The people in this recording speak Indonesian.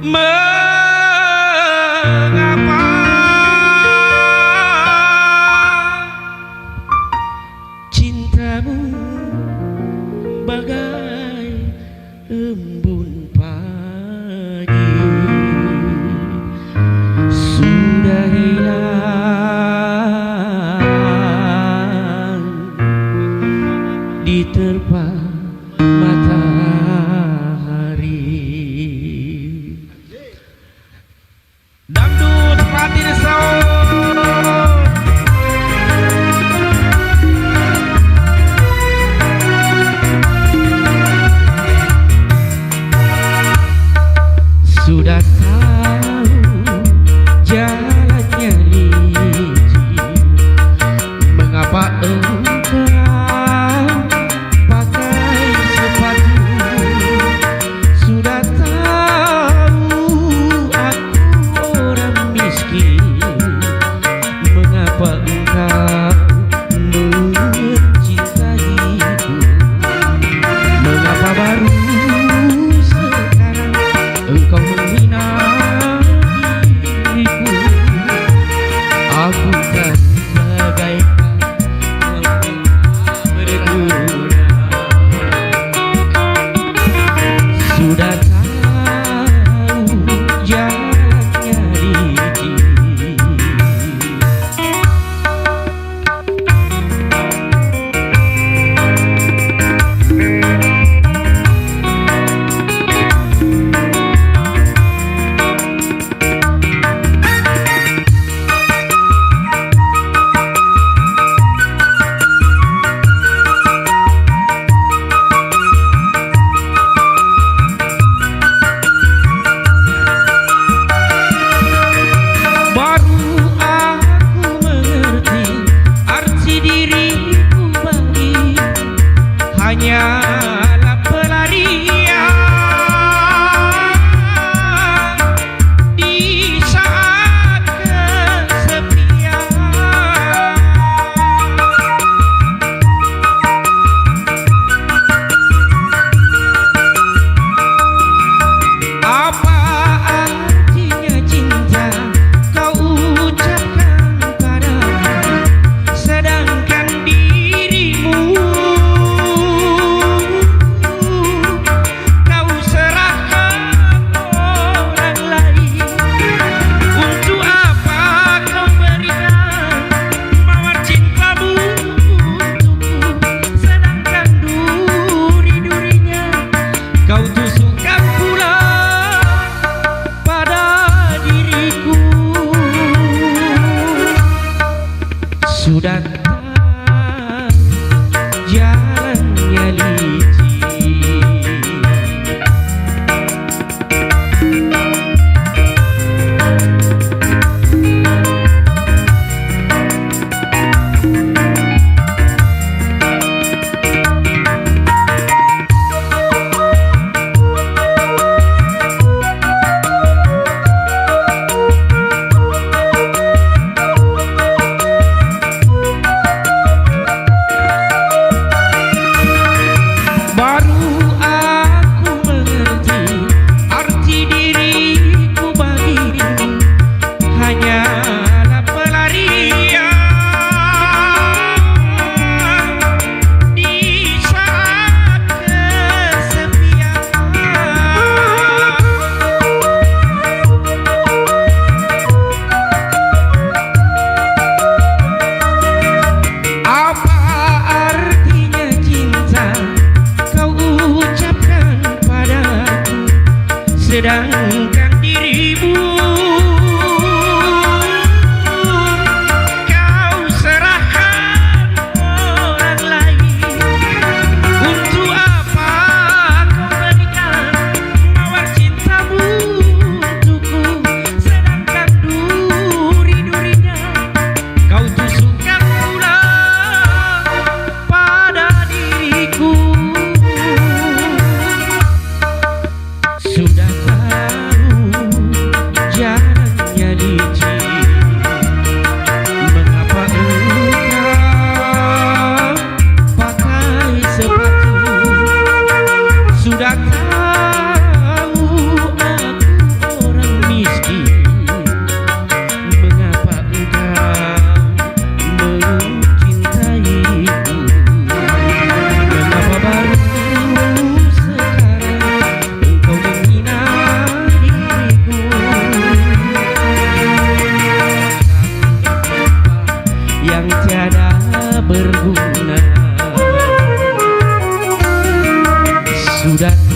Mengapa cintamu bagai embun pagi sudah hilang diterpa matahari. Dangdut Fatin Sound. Sudah tahu jalannya licin, mengapa engkau pakai sepatu? Sudah tahu aku orang miskin, mengapa engkau mencintaiku? Mengapa baru sekarang engkau menghina diriku? Aku kan bagaikan berguna. Sudah tahu jalannya licin. Hanyalah pelarian di saat kesepian. Apa artinya cinta kau ucapkan padaku, sedangkan dirimu kau tusukkan pula pada diriku. Sudah tahu jalannya licin. Sedangkan dirimu kau serahkan orang lain. Untuk apa kau berikan mawar cintamu untukku, sedangkan duri-durinya kau tusukkan pula pada diriku. Sudah jalannya licin, mengapa engkau pakai sepatu? Sudah tahu aku dan